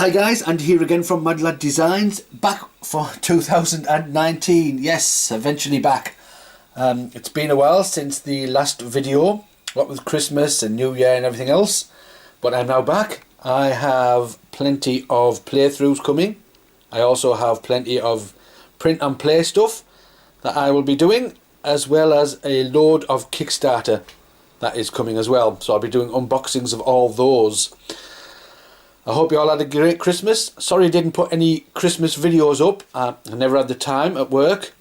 Hi guys, and here again from Mad Lad Designs, back for 2019. Yes, eventually back. It's been a while since the last video, what with Christmas and New Year and everything else, but I'm now back. I have plenty of playthroughs coming. I also have plenty of print and play stuff that I will be doing, as well as a load of Kickstarter that is coming as well. So I'll be doing unboxings of all those. I hope you all had a great Christmas. Sorry I didn't put any Christmas videos up. I never had the time at work,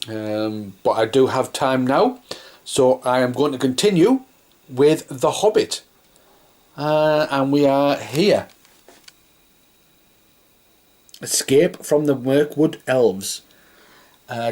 but I do have time now. So I am going to continue with The Hobbit. And we are here. Escape from the Mirkwood Elves.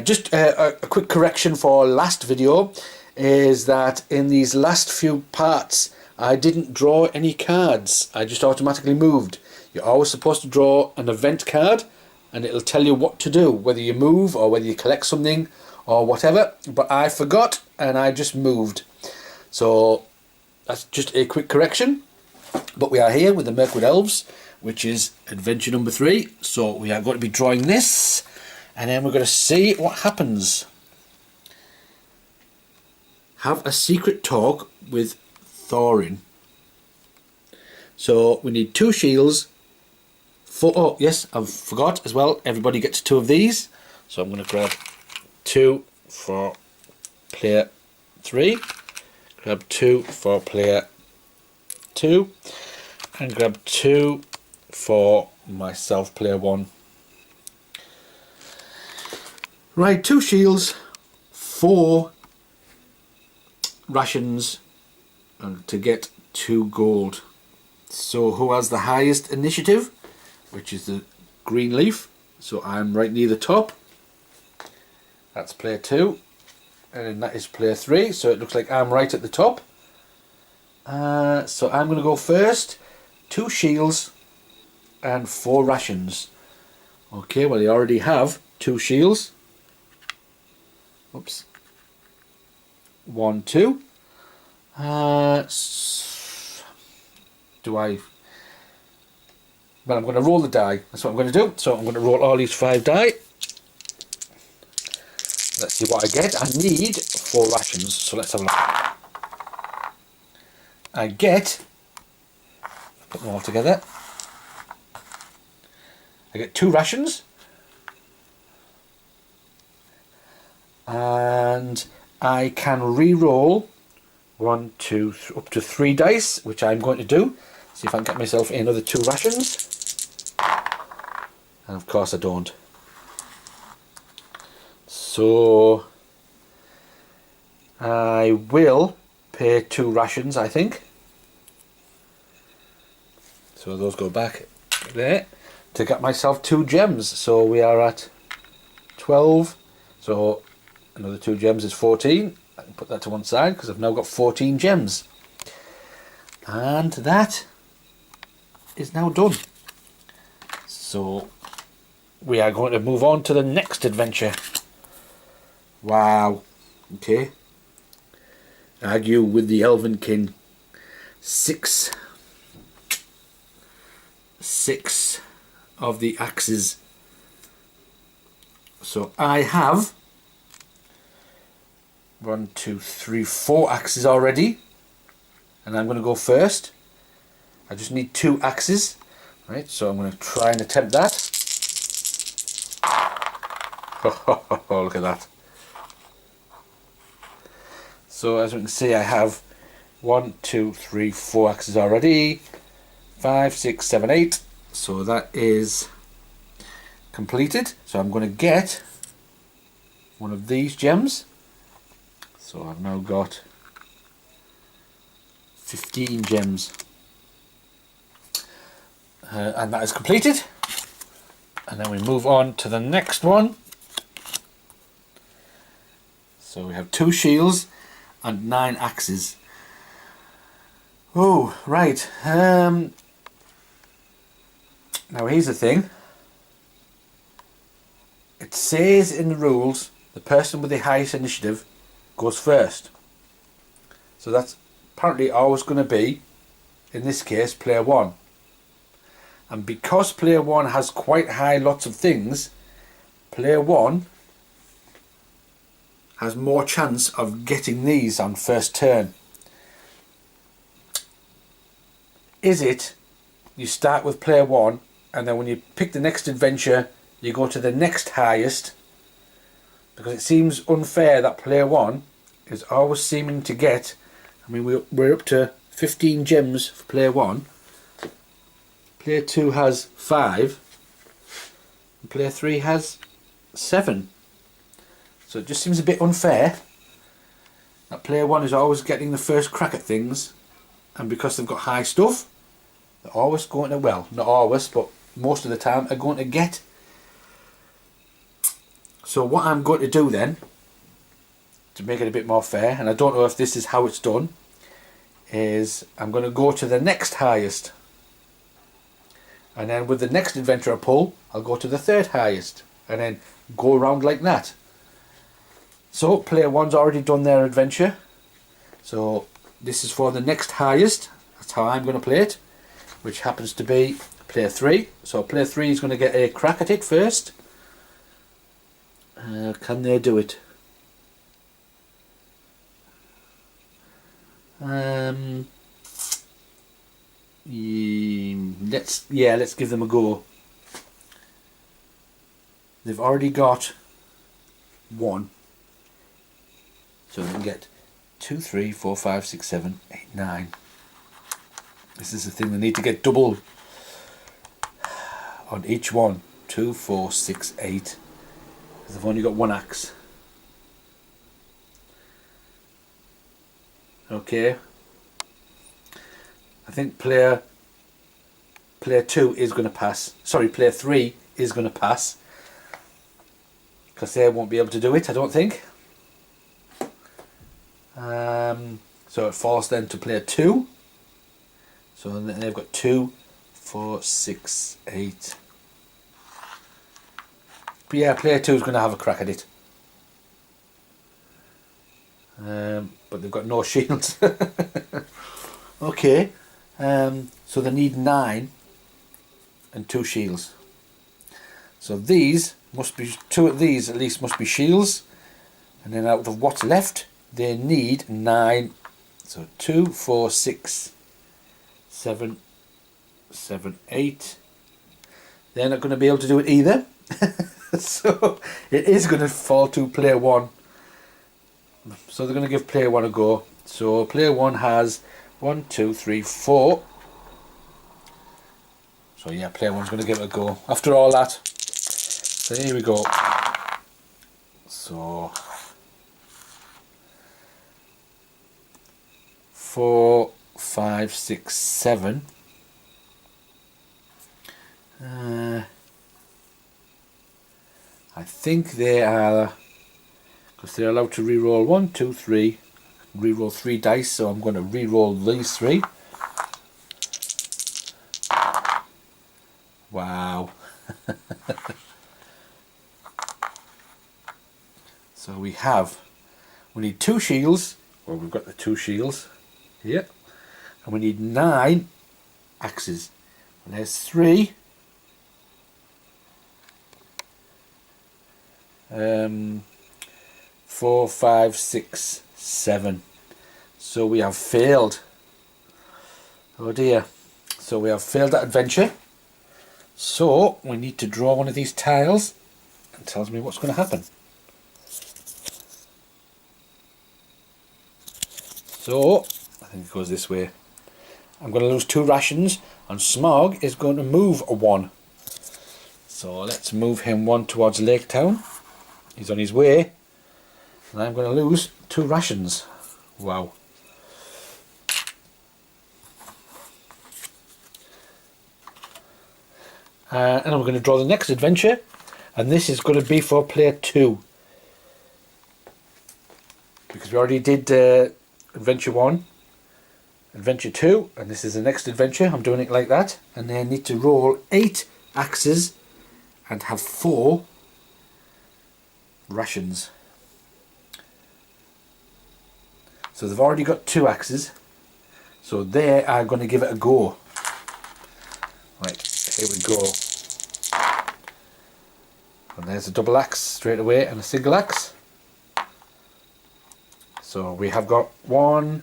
Just a quick correction for last video is that in these last few parts I didn't draw any cards. I just automatically moved. You're always supposed to draw an event card and it'll tell you what to do, whether you move or whether you collect something or whatever. But I forgot and I just moved. So that's just a quick correction. But we are here with the Mirkwood Elves, which is adventure number 3. So we are going to be drawing this and then we're going to see what happens. Have a secret talk with Thorin. So we need 2 shields. Oh yes, I forgot as well, everybody gets 2 of these. So I'm going to grab 2 for player 3, grab 2 for player 2, and grab 2 for myself, player 1. Right, 2 shields, 4 rations, and to get 2 gold. So who has the highest initiative, which is the green leaf? So I'm right near the top. That's player 2 and then that is player 3, so it looks like I'm right at the top. So I'm going to go first. 2 shields and 4 rations. Okay, well you already have 2 shields. Oops. 1, 2. Well, I'm going to roll the die. That's what I'm going to do. So I'm going to roll all these 5 die. Let's see what I get. I need 4 rations. So let's have a look. I get, put them all together. I get 2 rations. And I can re-roll 1, 2, up to 3 dice, which I'm going to do. See if I can get myself another 2 rations. And of course I don't. So I will pay 2 rations, I think. So those go back there to get myself 2 gems. So we are at 12. So another 2 gems is 14. I can put that to one side because I've now got 14 gems. And that is now done. So we are going to move on to the next adventure. Wow. Okay. Argue with the Elven King. 6 of the axes. So I have 1, 2, 3, 4 axes already, and I'm going to go first. I just need 2 axes, right? So I'm going to try and attempt that. Oh, look at that. So as we can see, I have 1, 2, 3, 4 axes already. 5, 6, 7, 8. So that is completed. So I'm going to get one of these gems. So I've now got 15 gems. And that is completed. And then we move on to the next one. So we have 2 shields and 9 axes. Oh, right. Now here's the thing. It says in the rules, the person with the highest initiative goes first. So that's apparently always going to be, in this case, player 1. And because player 1 has quite high lots of things, player 1 has more chance of getting these on first turn. Is it you start with player 1 and then when you pick the next adventure you go to the next highest? Because it seems unfair that player 1 is always seeming to get, I mean we're up to 15 gems for player 1, player 2 has 5 and player 3 has 7. So it just seems a bit unfair that player 1 is always getting the first crack at things, and because they've got high stuff they're always going to, well not always but most of the time, are going to get. So what I'm going to do then, to make it a bit more fair, and I don't know if this is how it's done, is I'm going to go to the next highest, and then with the next adventure I pull I'll go to the third highest, and then go around like that. So player 1's already done their adventure, so this is for the next highest. That's how I'm going to play it, which happens to be player 3. So player 3 is going to get a crack at it first. Can they do it? Let's give them a go. They've already got 1, so they can get 2, 3, 4, 5, 6, 7, 8, 9. This is the thing, they need to get double on each one. 2, 4, 6, 8. Because they've only got 1 axe. Okay. I think player 2 is going to pass. Sorry, player 3 is going to pass. Because they won't be able to do it, I don't think. So it falls then to player 2. So then they've got 2, 4, 6, 8. But yeah, player 2 is going to have a crack at it. But they've got no shields. Okay. So they need 9 and 2 shields. So these must be, 2 of these at least must be shields. And then out of what's left, they need 9. So 2, 4, 6, 7, 8. They're not going to be able to do it either. So it is going to fall to player 1. So they're going to give player 1 a go. So player 1 has 1, 2, 3, 4. So yeah, player 1's going to give it a go. After all that, so here we go. So 4, 5, 6, 7. I think they are, because they're allowed to re-roll 1, 2, 3, re-roll 3 dice, so I'm going to re-roll these 3. Wow. So we need 2 shields. Well, we've got the 2 shields here, and we need 9 axes. And there's 3. 4, 5, 6, 7. So we have failed. Oh dear. So we have failed that adventure. So we need to draw one of these tiles and tells me what's going to happen. So I think it goes this way. I'm going to lose 2 rations, and Smog is going to move a 1. So let's move him 1 towards Lake Town. He's on his way, and I'm going to lose 2 rations. Wow. And I'm going to draw the next adventure, and this is going to be for player 2. Because we already did adventure 1, adventure 2, and this is the next adventure. I'm doing it like that, and they need to roll 8 axes and have 4 rations. So they've already got 2 axes, so they are going to give it a go. Right, Here we go. And there's a double axe straight away and a single axe. So we have got 1,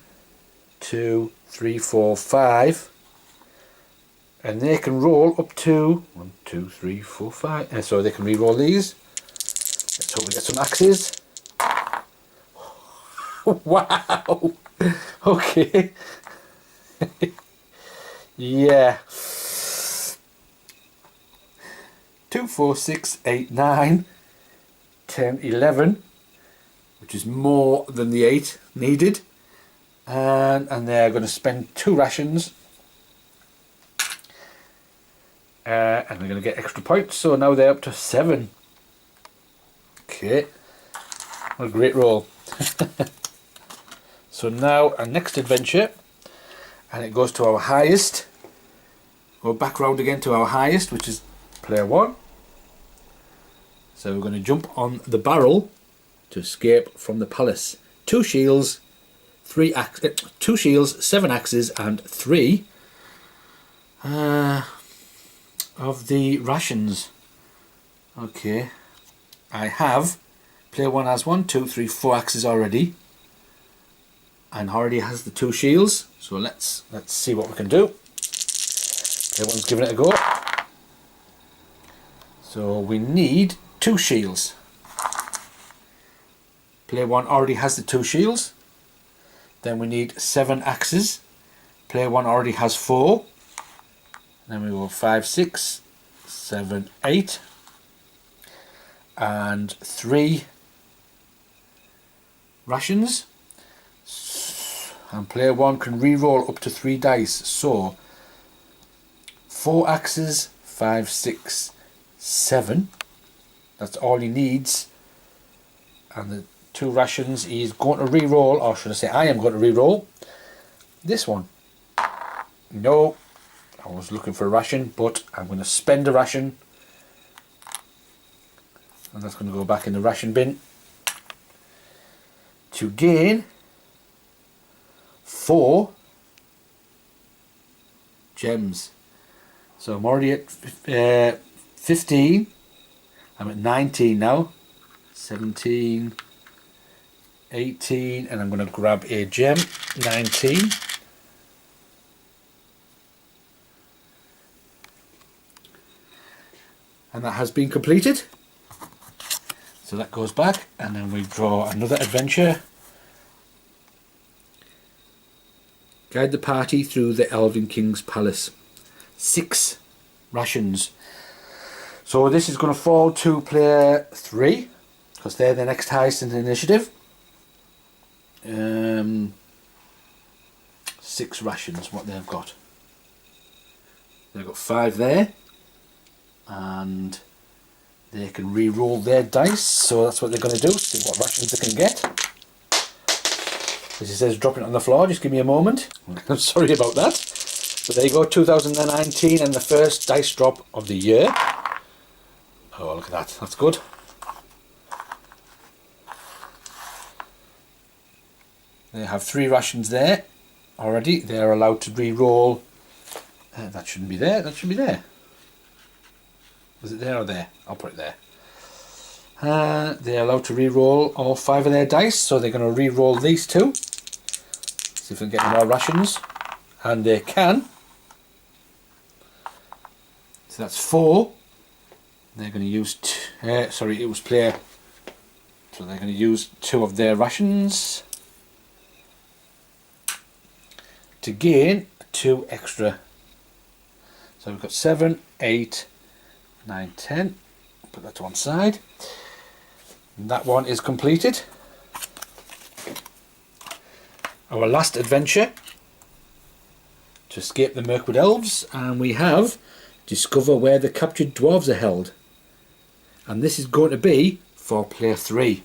2, 3, 4, 5. And they can roll up to 1, 2, 3, 4, 5. And so they can re-roll these. Let's hope we get some axes. Wow! Okay. Yeah. 2, 4, 6, 8, 9, 10, 11, which is more than the 8 needed. And they're going to spend 2 rations. And they're going to get extra points, so now they're up to 7. Okay. What a great roll. So now our next adventure, and it goes to our highest. Go back round again to our highest, which is player 1. So we're going to jump on the barrel to escape from the palace. 2 shields, 2 shields, 7 axes, and 3 of the rations. Okay, I have. Player 1 has 1, 2, 3, 4 axes already, and already has the 2 shields. So let's see what we can do. Player 1's giving it a go. So we need 2 shields. Player 1 already has the 2 shields. Then we need 7 axes. Player 1 already has 4. Then we go 5, 6, 7, 8, and 3 rations. And player 1 can re-roll up to 3 dice. So 4 axes, 5, 6, 7. That's all he needs. And the 2 rations, he's going to re-roll, or should I say I am going to re-roll this one. No, I was looking for a ration, but I'm going to spend a ration, and that's going to go back in the ration bin to gain 4 gems. So I'm already at 15. I'm at 19 now. 17, 18, and I'm going to grab a gem. 19. And that has been completed. So that goes back, and then we draw another adventure. Guide the party through the Elven King's palace. 6 rations. So this is going to fall to player 3, because they're the next highest in the initiative. 6 rations, what they've got. They've got 5 there, and they can re-roll their dice, so that's what they're going to do, see what rations they can get. As he says, dropping it on the floor, just give me a moment. I'm sorry about that. But there you go, 2019, and the first dice drop of the year. Oh, look at that, that's good. They have 3 rations there already. They're allowed to re-roll. That shouldn't be there, that should be there. Was it there or there? I'll put it there. They're allowed to re-roll all 5 of their dice, so they're going to re-roll these 2. See if they can get any more rations. And they can. So that's 4. They're going to use, sorry, it was player. So they're going to use 2 of their rations to gain 2 extra. So we've got 7, 8, 9, 10. Put that to one side. And that one is completed. Our last adventure, to escape the Mirkwood Elves, and we have discover where the captured dwarves are held. And this is going to be for player 3.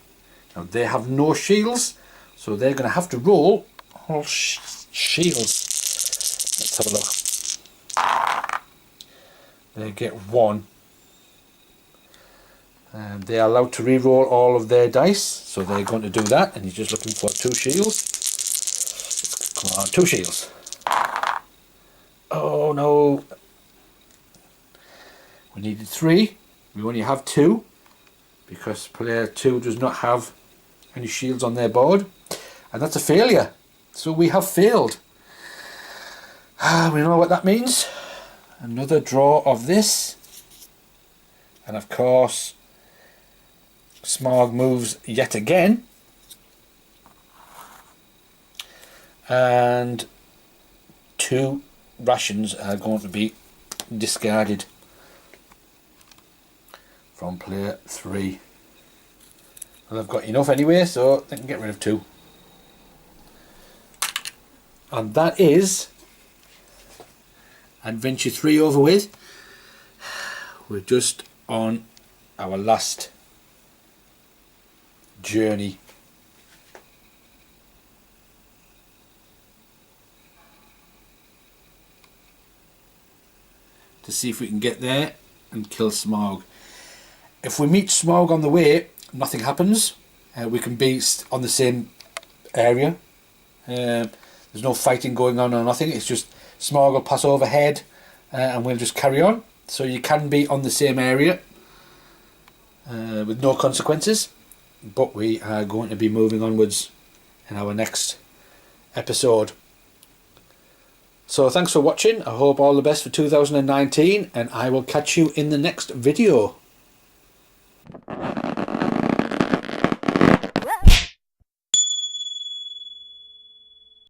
Now they have no shields, so they're going to have to roll all shields. Let's have a look. They get 1. And they are allowed to re-roll all of their dice, so they're going to do that, and he's just looking for 2 shields. Come on, 2 shields. Oh no. We needed 3. We only have 2 because player 2 does not have any shields on their board, and that's a failure. So we have failed. We know what that means. Another draw of this, and of course Smaug moves yet again, and 2 rations are going to be discarded from player 3. Well, I've got enough anyway, so they can get rid of 2. And that is Adventure 3 over with. We're just on our last journey. To see if we can get there and kill Smaug. If we meet Smaug on the way, nothing happens. We can be on the same area. There's no fighting going on or nothing. It's just Smaug will pass overhead and we'll just carry on. So you can be on the same area with no consequences. But we are going to be moving onwards in our next episode. So thanks for watching. I hope all the best for 2019, and I will catch you in the next video.